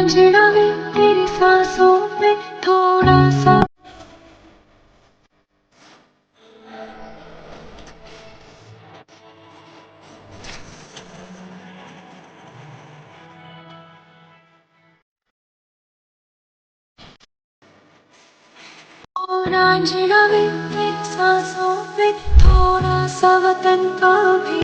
रांझना वे तेरी सांसों में थोड़ा सा। ओ रांझना वे तेरी सांसों में थोड़ा सा वतन का भी।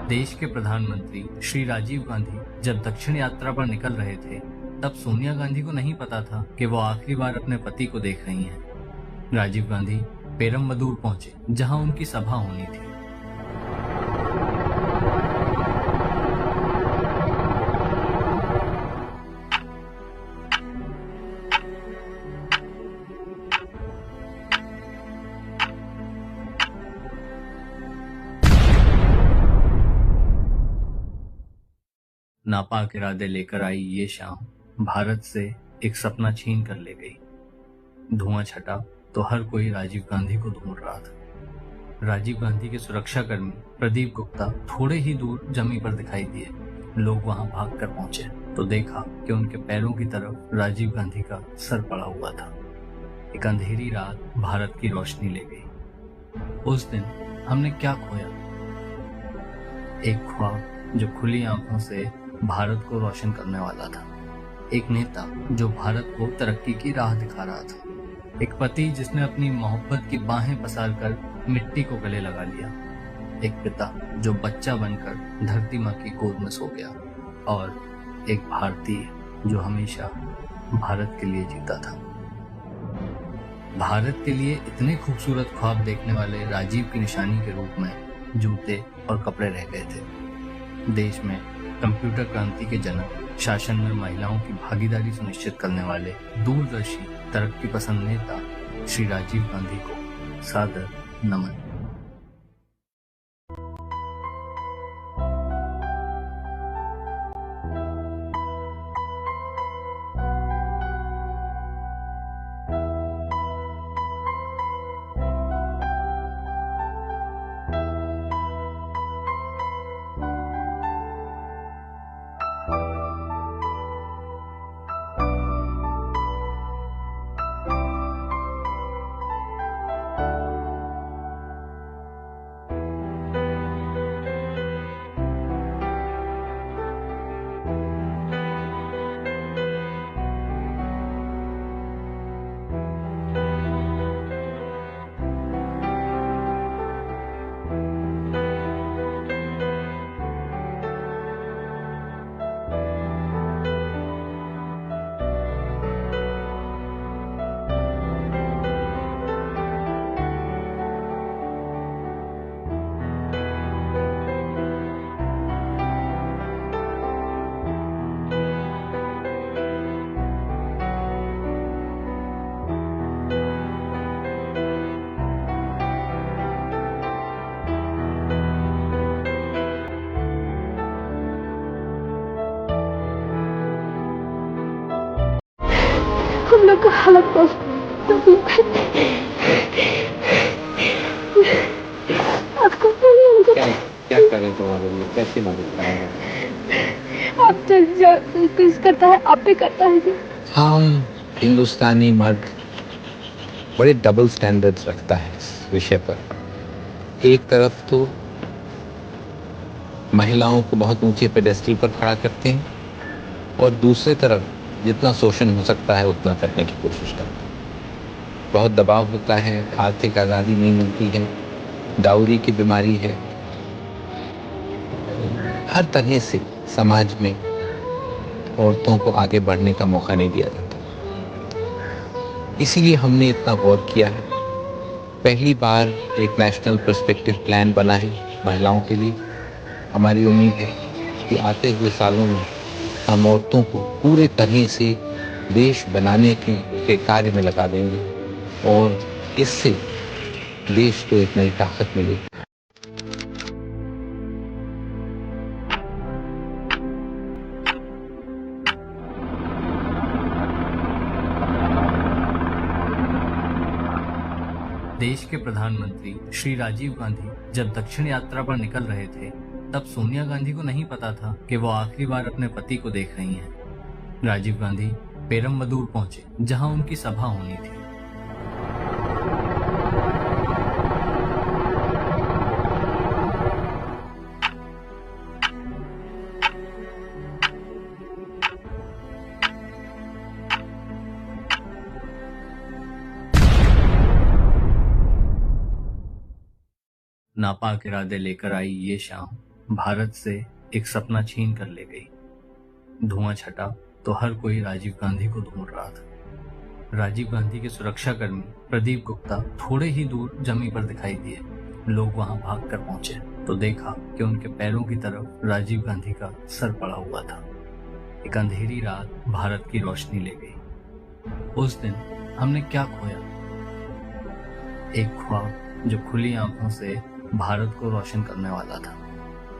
देश के प्रधानमंत्री श्री राजीव गांधी जब दक्षिण यात्रा पर निकल रहे थे, तब सोनिया गांधी को नहीं पता था कि वो आखिरी बार अपने पति को देख रही हैं। राजीव गांधी पेरम्बदूर पहुंचे, जहां उनकी सभा होनी थी। नापाक इरादे लेकर आई ये शाम भारत से एक सपना छीन कर ले गई। धुआं छटा तो हर कोई राजीव गांधी को ढूंढ रहा था। राजीव गांधी के सुरक्षाकर्मी प्रदीप गुप्ता थोड़े ही दूर जमीन पर दिखाई दिए। लोग वहां भागकर पहुंचे तो देखा कि उनके पैरों की तरफ राजीव गांधी का सर पड़ा हुआ था। एक अंधेरी रात भारत की रोशनी ले गई। उस दिन हमने क्या खोया? एक ख्वाब जो खुली आंखों से भारत को रोशन करने वाला था। एक नेता जो भारत को तरक्की की राह दिखा रहा था। एक पति जिसने अपनी मोहब्बत की बाहें पसार कर मिट्टी को गले लगा लिया। एक पिता जो बच्चा बनकर धरती माँ की गोद में सो गया। और एक भारतीय जो हमेशा भारत के लिए जीता था। भारत के लिए इतने खूबसूरत ख्वाब देखने वाले राजीव की निशानी के रूप में जूते और कपड़े रह गए थे। देश में कंप्यूटर क्रांति के जनक, शासन में महिलाओं की भागीदारी सुनिश्चित करने वाले दूरदर्शी तरक्की पसंद नेता श्री राजीव गांधी को सादर नमन। हम लोग का हालत बहुत आपको क्या करें तुम्हारे लिए, कैसी मदद करें? आप जो कुछ करता है आप भी करता है जी। हम हिंदुस्तानी मर्द बड़े डबल स्टैंडर्ड्स रखता है इस विषय पर। एक तरफ तो महिलाओं को बहुत ऊंचे पेडेस्टल पर खड़ा करते हैं और दूसरी तरफ जितना शोषण हो सकता है उतना करने की कोशिश करते हैं। बहुत दबाव होता है, आर्थिक आज़ादी नहीं मिलती है, डाउरी की बीमारी है। हर तरह से समाज में औरतों को आगे बढ़ने का मौका नहीं दिया जाता। इसीलिए हमने इतना गौर किया है पहली बार एक नेशनल पर्सपेक्टिव प्लान बना है महिलाओं के लिए। हमारी उम्मीद है कि आते हुए सालों में हम औरतों को पूरे तरह से देश बनाने के कार्य में लगा देंगे और इससे देश को एक नई ताकत मिलेगी। देश के प्रधानमंत्री श्री राजीव गांधी जब दक्षिण यात्रा पर निकल रहे थे, तब सोनिया गांधी को नहीं पता था कि वो आखिरी बार अपने पति को देख रही हैं। राजीव गांधी पेरम्बदूर पहुंचे, जहां उनकी सभा होनी थी। नापाक इरादे लेकर आई ये शाम भारत से एक सपना छीन कर ले गई। धुआं छटा तो हर कोई राजीव गांधी को ढूंढ रहा था। राजीव गांधी के सुरक्षा कर्मी प्रदीप गुप्ता थोड़े ही दूर जमीन पर दिखाई दिए। लोग वहां भागकर पहुंचे तो देखा कि उनके पैरों की तरफ राजीव गांधी का सर पड़ा हुआ था। एक अंधेरी रात भारत की रोशनी ले गई। उस दिन हमने क्या खोया? एक ख्वाब जो खुली आंखों से भारत को रोशन करने वाला था।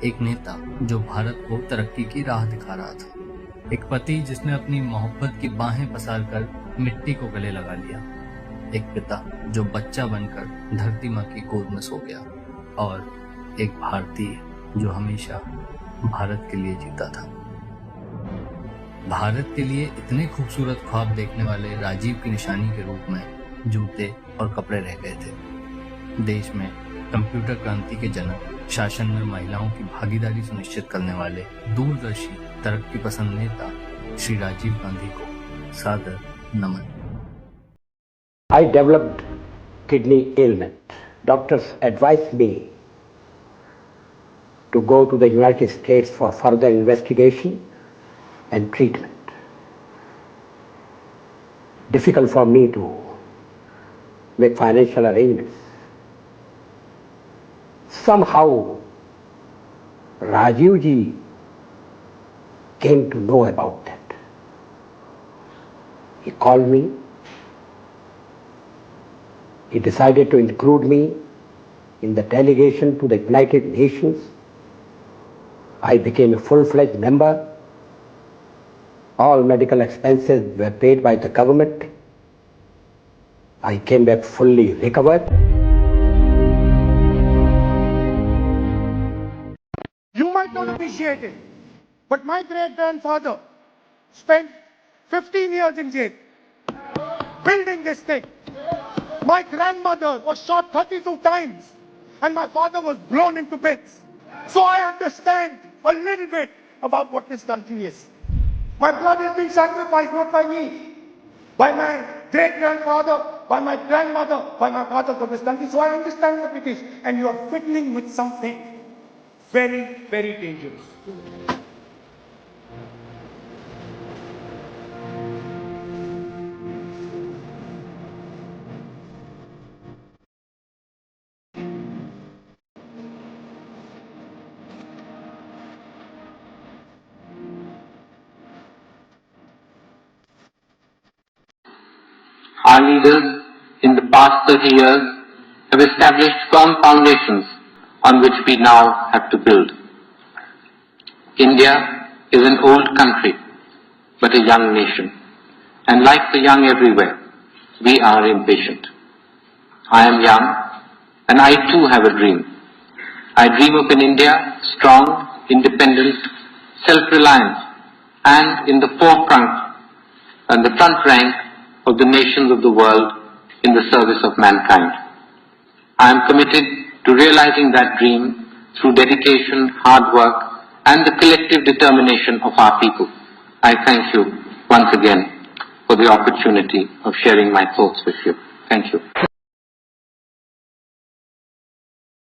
एक नेता जो भारत को तरक्की की राह दिखा रहा था। एक पति जिसने अपनी मोहब्बत की बाहें पसार कर मिट्टी को गले लगा लिया। एक पिता जो बच्चा बनकर धरती माँ की गोद में सो गया। और एक भारतीय जो हमेशा भारत के लिए जीता था। भारत के लिए इतने खूबसूरत ख्वाब देखने वाले राजीव की निशानी के रूप में जूते और कपड़े रह गए थे। देश में कंप्यूटर क्रांति के जनक, शासन में महिलाओं की भागीदारी सुनिश्चित करने वाले दूरदर्शी तरक्की पसंद नेता श्री राजीव गांधी को सादर नमन। I developed kidney ailment. Doctors advised me to go to the United States for further investigation and treatment. Difficult for me to make financial arrangements. Somehow, Rajiv ji came to know about that. He called me. He decided to include me in the delegation to the United Nations. I became a full-fledged member. All medical expenses were paid by the government. I came back fully recovered. You might not appreciate it, but my great-grandfather spent 15 years in jail building this thing. My grandmother was shot 32 times and my father was blown into bits. So I understand a little bit about what this country is. My blood is being sacrificed not by me, by my great-grandfather, by my grandmother, by my fathers of this country. So I understand what it is. And you are fiddling with something very, very dangerous. Our leaders in the past 30 years have established firm foundations on which we now have to build. India is an old country, but a young nation. And like the young everywhere, we are impatient. I am young, and I too have a dream. I dream of an India strong, independent, self-reliant, and in the forefront and the front rank of the nations of the world in the service of mankind. I am committed to realizing that dream through dedication, hard work, and the collective determination of our people. I thank you once again for the opportunity of sharing my thoughts with you. Thank you.